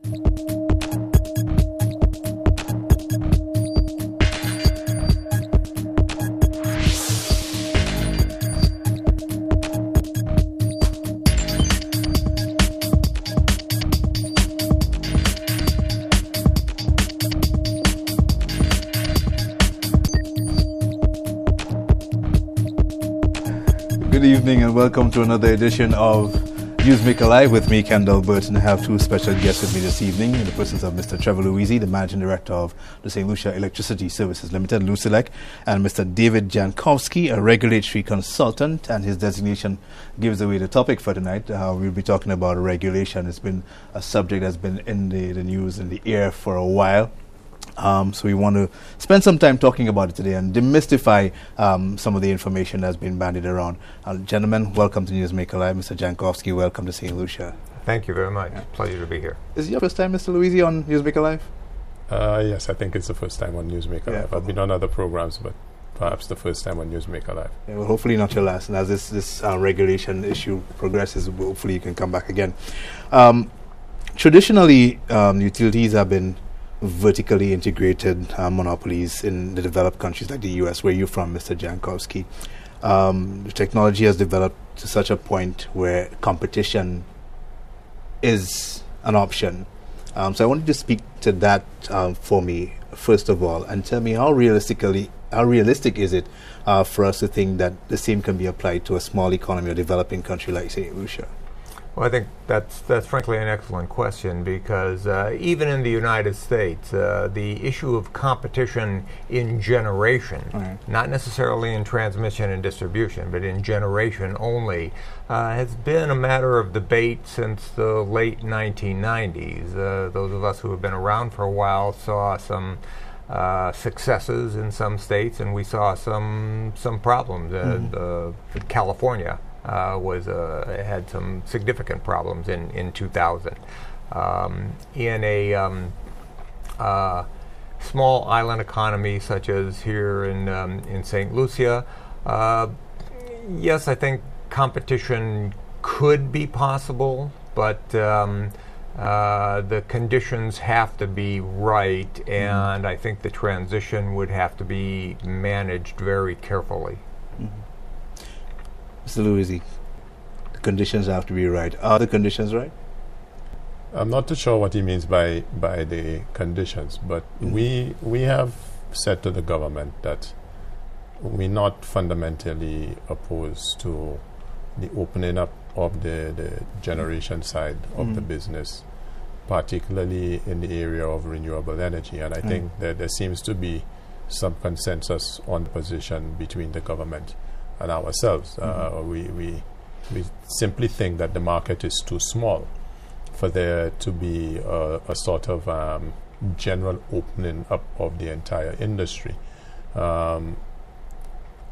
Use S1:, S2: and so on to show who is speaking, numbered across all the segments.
S1: Good evening and welcome to another edition of Newsmaker Live with me, Kendall Burton. I have two special guests with me this evening in the persons of Mr. Trevor Louisy, the Managing Director of the St. Lucia Electricity Services Limited, LUCELEC, and Mr. David Jankofsky, a regulatory consultant, and his designation gives away the topic for tonight. We'll be talking about regulation. It's been a subject that's been in the news, in the air for a while. So we want to spend some time talking about it today and demystify some of the information that's been bandied around. Gentlemen, welcome to Newsmaker Live. Mr. Jankofsky, welcome to St. Lucia.
S2: Thank you very much. Pleasure to be here.
S1: Is it your first time, Mr. Louisy, on Newsmaker Live?
S3: Yes, I think it's the first time on Newsmaker Live. I've been on other programs, but perhaps the first time on Newsmaker Live.
S1: Yeah, well, hopefully not your last. And as this regulation issue progresses, hopefully you can come back again. Traditionally, utilities have been vertically integrated monopolies in the developed countries like the U.S., where you're from, Mr. Jankowski. The technology has developed to such a point where competition is an option. So I wanted to speak to that for me, first of all, and tell me how realistic is it for us to think that the same can be applied to a small economy or developing country like St. Lucia?
S2: Well, I think that's frankly an excellent question, because even in the United States, the issue of competition in generation, not necessarily in transmission and distribution, but in generation only, has been a matter of debate since the late 1990s. Those of us who have been around for a while saw some successes in some states, and we saw some problems. California had some significant problems in 2000. In a small island economy such as here in St. Lucia, yes, I think competition could be possible, but the conditions have to be right, and I think the transition would have to be managed very carefully.
S1: Mr. Louisy, the conditions have to be right. Are the conditions right?
S3: I'm not too sure what he means by the conditions, but we have said to the government that we're not fundamentally opposed to the opening up of the generation side of the business, particularly in the area of renewable energy. And I think that there seems to be some consensus on the position between the government and ourselves. We simply think that the market is too small for there to be a sort of general opening up of the entire industry. As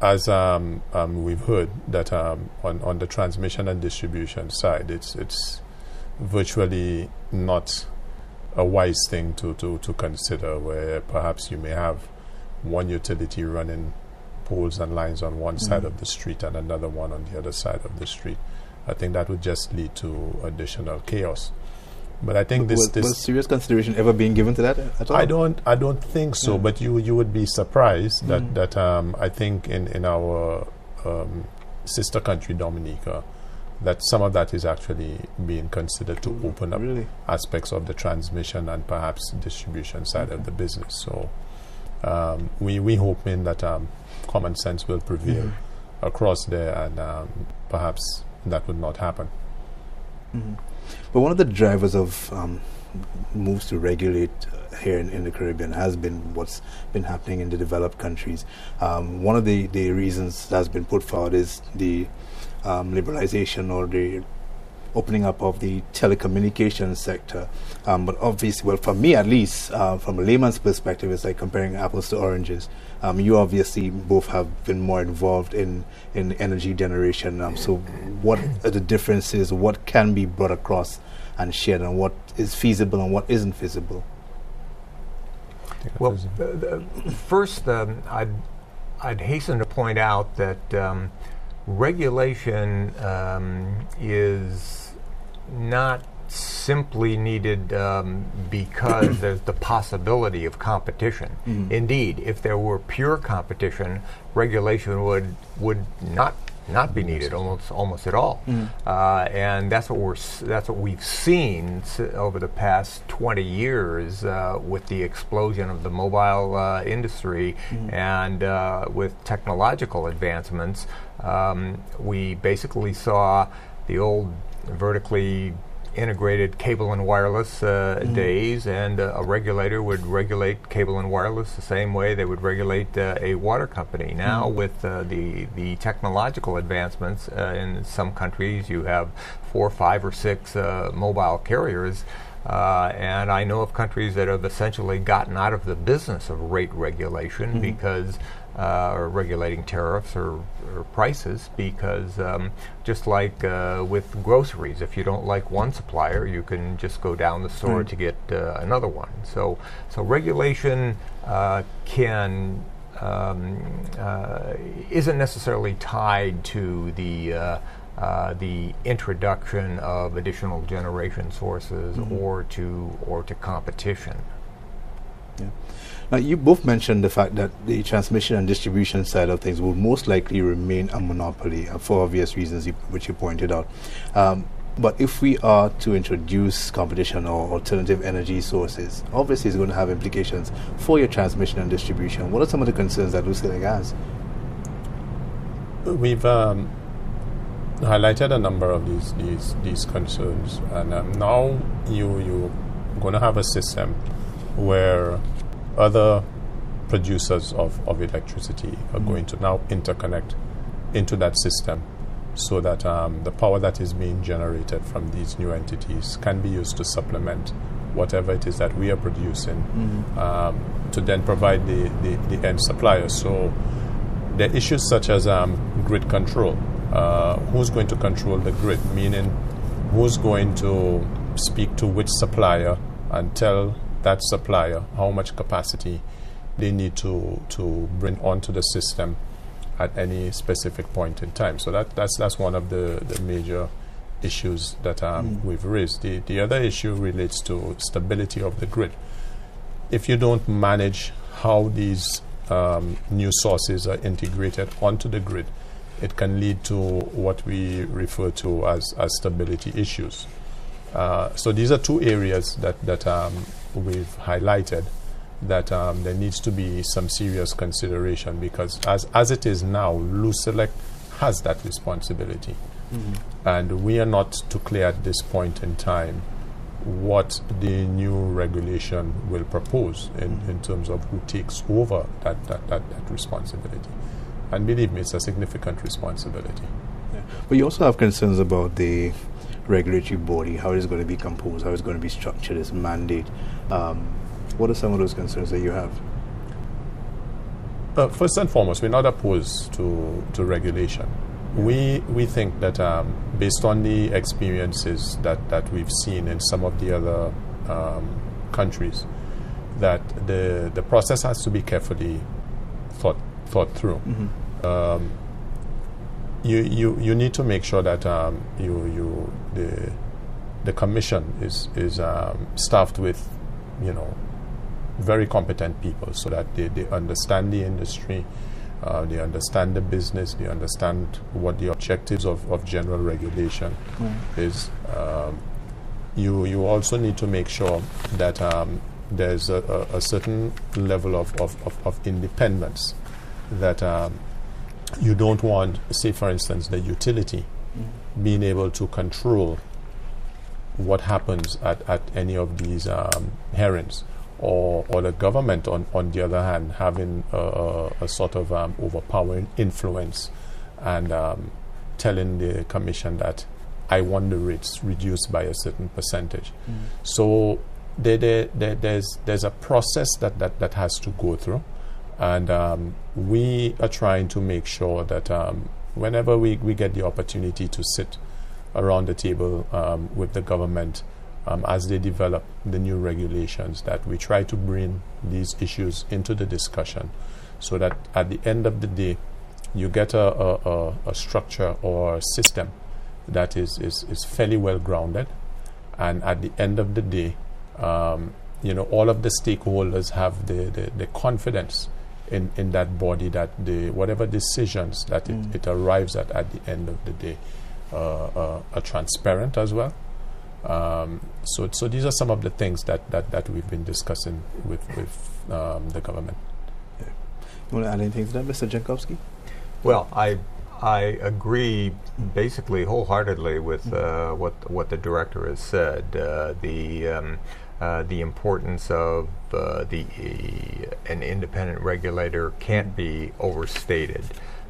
S3: we've heard that on the transmission and distribution side, it's virtually not a wise thing to consider, where perhaps you may have one utility running poles and lines on one side of the street and another one on the other side of the street. I think that would just lead to additional chaos. But I think was
S1: serious consideration ever being given to that at all?
S3: I don't think so. But you would be surprised that I think in our sister country Dominica, that some of that is actually being considered to open up aspects of the transmission and perhaps distribution side of the business. So we hoping that common sense will prevail across there, and perhaps that would not happen.
S1: But one of the drivers of moves to regulate here in the Caribbean has been what's been happening in the developed countries. One of the reasons that's been put forward is the liberalization or the opening up of the telecommunications sector. But obviously, well, for me at least, from a layman's perspective, it's like comparing apples to oranges. You obviously both have been more involved in energy generation. So what are the differences? What can be brought across and shared, and what is feasible and what isn't feasible?
S2: Well, first, I'd hasten to point out that regulation is not simply needed because there's the possibility of competition. Indeed, if there were pure competition, regulation would not be needed almost at all. And that's what we've seen over the past 20 years with the explosion of the mobile industry and with technological advancements. We basically saw the old vertically integrated cable and wireless days, and a regulator would regulate cable and wireless the same way they would regulate a water company. Now with the technological advancements in some countries, you have 4, 5, or 6 mobile carriers, and I know of countries that have essentially gotten out of the business of rate regulation because or regulating tariffs or prices, because just like with groceries, if you don't like one supplier, you can just go down the store to get another one. So regulation can isn't necessarily tied to the introduction of additional generation sources or to competition.
S1: Yeah. Now, you both mentioned the fact that the transmission and distribution side of things will most likely remain a monopoly for obvious reasons, which you pointed out. But if we are to introduce competition or alternative energy sources, obviously it's going to have implications for your transmission and distribution. What are some of the concerns that LUCELEC has?
S3: We've highlighted a number of these concerns, and now you're going to have a system where other producers of electricity are going to now interconnect into that system, so that the power that is being generated from these new entities can be used to supplement whatever it is that we are producing to then provide the end supplier. So there are issues such as grid control. Who's going to control the grid? Meaning, who's going to speak to which supplier and tell that supplier how much capacity they need to bring onto the system at any specific point in time. So that's one of the major issues that we've raised. The other issue relates to stability of the grid. If you don't manage how these new sources are integrated onto the grid, it can lead to what we refer to as stability issues. So these are two areas that we've highlighted that there needs to be some serious consideration, because as it is now, LUCELEC has that responsibility. And we are not too clear at this point in time what the new regulation will propose in terms of who takes over that responsibility. And believe me, it's a significant responsibility.
S1: Yeah. But you also have concerns about the regulatory body, how it is going to be composed, how it's going to be structured, its mandate. What are some of those concerns that you have?
S3: First and foremost, we're not opposed to regulation. We think that based on the experiences that we've seen in some of the other countries, that the process has to be carefully thought through. You need to make sure that the commission is staffed with very competent people, so that they understand the industry, they understand the business, they understand what the objectives of general regulation is. You also need to make sure that there's a certain level of independence, that you don't want, say for instance, the utility being able to control what happens at any of these hearings, or the government on the other hand having a sort of overpowering influence and telling the commission that I want the rates reduced by a certain percentage. So there's a process that has to go through, and we are trying to make sure that whenever we get the opportunity to sit around the table with the government as they develop the new regulations, that we try to bring these issues into the discussion, so that at the end of the day you get a structure or a system that is fairly well grounded, And at the end of the day, all of the stakeholders have the confidence in that body, that whatever decisions that it arrives at the end of the day are transparent as well. So these are some of the things that we've been discussing with the government.
S1: Yeah. You want to add anything to that, Mr. Jankofsky?
S2: Well, I agree basically wholeheartedly with what the director has said. The importance of an independent regulator can't be overstated.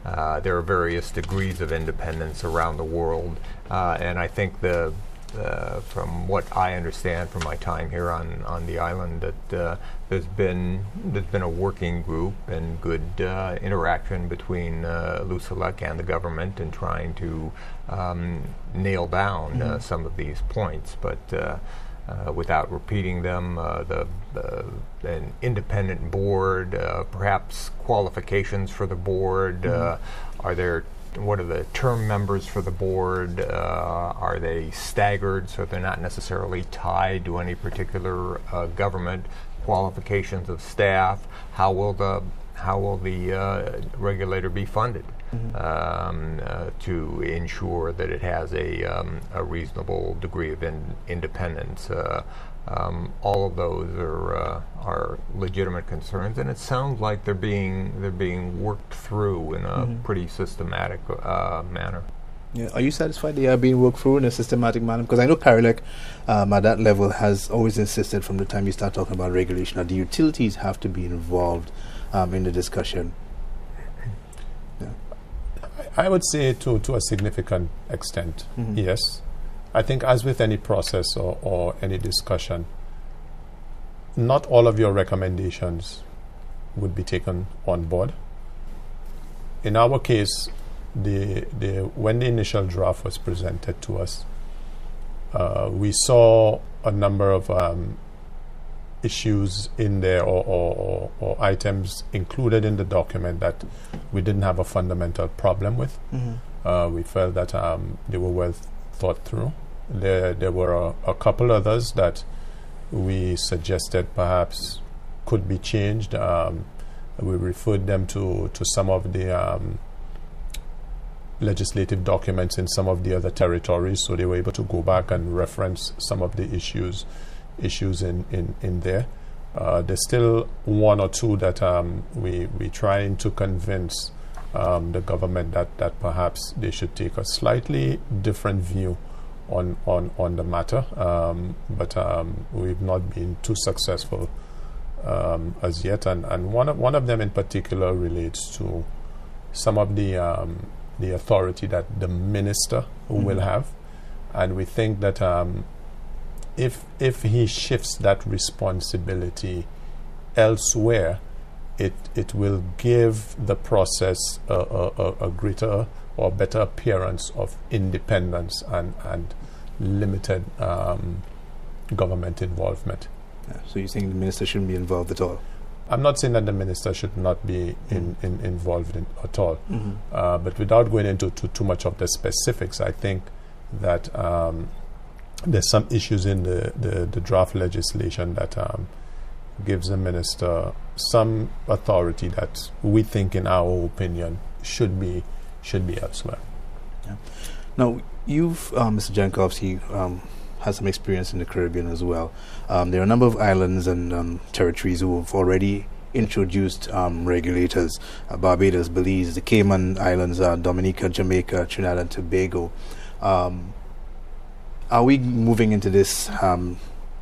S2: There are various degrees of independence around the world, and I think from what I understand from my time here on the island, that there's been a working group and good interaction between LUCELEC and the government in trying to nail down some of these points, but without repeating them, an independent board, perhaps qualifications for the board. What are the term members for the board? Are they staggered so they're not necessarily tied to any particular government? Qualifications of staff. How will the regulator be funded to ensure that it has a reasonable degree of independence? All of those are legitimate concerns, and it sounds like they're being worked through in a pretty systematic manner.
S1: Yeah. Are you satisfied they are being worked through in a systematic manner? Because I know CARILEC at that level has always insisted from the time you start talking about regulation that the utilities have to be involved in the discussion. Yeah.
S3: I would say to a significant extent, yes. I think as with any process or any discussion, not all of your recommendations would be taken on board. In our case, when the initial draft was presented to us, we saw a number of issues in there or items included in the document that we didn't have a fundamental problem with. We felt that they were well thought through. There were a couple others that we suggested perhaps could be changed. We referred them to some of the legislative documents in some of the other territories, so they were able to go back and reference some of the issues in there. There's still one or two that we trying to convince the government that perhaps they should take a slightly different view on the matter, but we've not been too successful as yet. And one of them in particular relates to some of the authority that the minister will have, and we think that if he shifts that responsibility elsewhere, it will give the process a greater or better appearance of independence and limited government involvement.
S1: Yeah, so you're saying the minister shouldn't be involved at all?
S3: I'm not saying that the minister should not be involved at all, but without going into too much of the specifics, I think that there's some issues in the draft legislation that gives the minister some authority that we think, in our opinion, should be elsewhere.
S1: Yeah. Now, you've, Mr. Jankofsky, had some experience in the Caribbean as well. There are a number of islands and territories who have already introduced regulators. Barbados, Belize, the Cayman Islands, Dominica, Jamaica, Trinidad and Tobago. Are we moving into this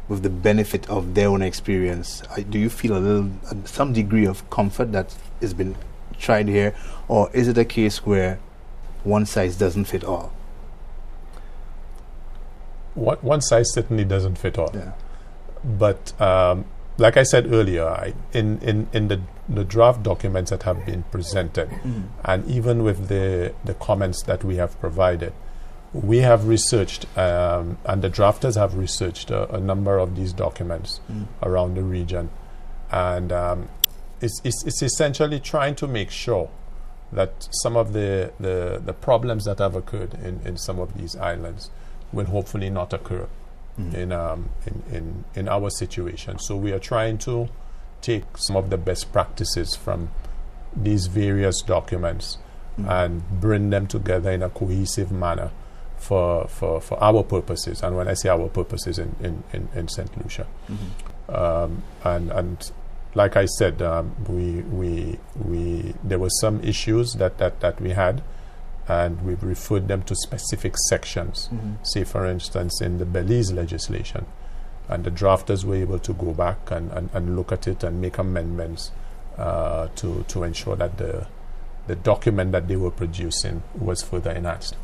S1: with the benefit of their own experience? Do you feel some degree of comfort that has been tried here, or is it a case where one size doesn't fit all?
S3: One size certainly doesn't fit all.
S1: Yeah.
S3: But like I said earlier, in the draft documents that have been presented, and even with the comments that we have provided, we have researched, and the drafters have researched a number of these documents around the region, and it's essentially trying to make sure that some of the problems that have occurred in some of these islands will hopefully not occur in our situation. So we are trying to take some of the best practices from these various documents and bring them together in a cohesive manner for our purposes. And when I say our purposes, in St. Lucia. And like I said, there were some issues that we had, and we referred them to specific sections. Say, for instance, in the Belize legislation, and the drafters were able to go back and look at it and make amendments to ensure that the document that they were producing was further enhanced.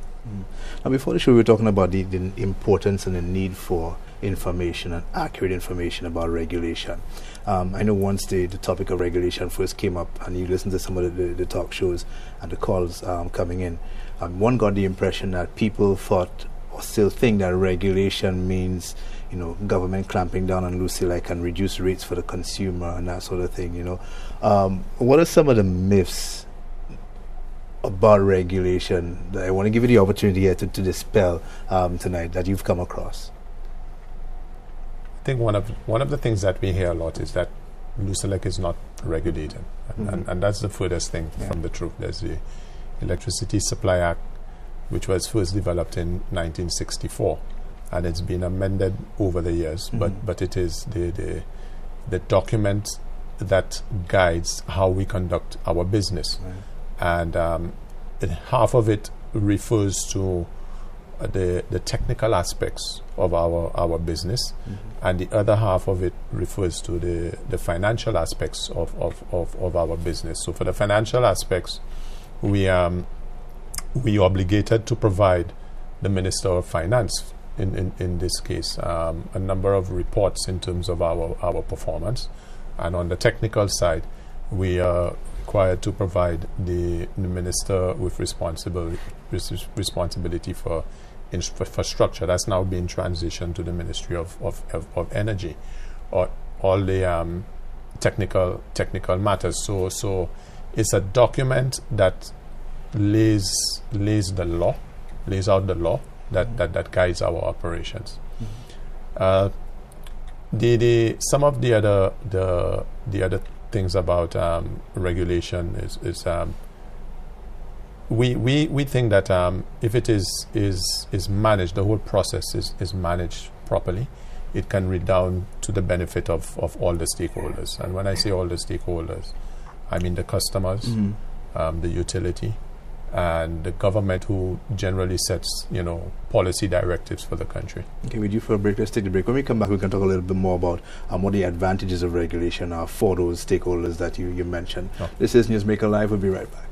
S1: Now, before the show, we were talking about the importance and the need for information and accurate information about regulation. I know once the topic of regulation first came up, and you listen to some of the talk shows and the calls coming in, one got the impression that people thought or still think that regulation means, government clamping down on LUCELEC and reduce rates for the consumer and that sort of thing. What are some of the myths about regulation that I want to give you the opportunity here to dispel tonight that you've come across?
S3: I think one of the things that we hear a lot is that LUCELEC is not regulated, and that's the furthest thing from the truth. There's the Electricity Supply Act, which was first developed in 1964, and it's been amended over the years. But it is the document that guides how we conduct our business, and half of it refers to the technical aspects of our business, and the other half of it refers to the financial aspects of our business. So for the financial aspects, we obligated to provide the Minister of Finance, in this case, a number of reports in terms of our performance. And on the technical side, we are required to provide the Minister with responsibility for infrastructure. That's now being transitioned to the Ministry of Energy, or all the technical matters. So it's a document that lays out the law that guides our operations. Some of the other things about regulation is we think that if it is managed, the whole process is managed properly, it can redound to the benefit of all the stakeholders. And when I say all the stakeholders, I mean the customers, the utility, and the government, who generally sets policy directives for the country.
S1: Okay, we're due for a break. Let's take the break. When we come back, we can talk a little bit more about what the advantages of regulation are for those stakeholders that you mentioned. This is Newsmaker Live. We'll be right back.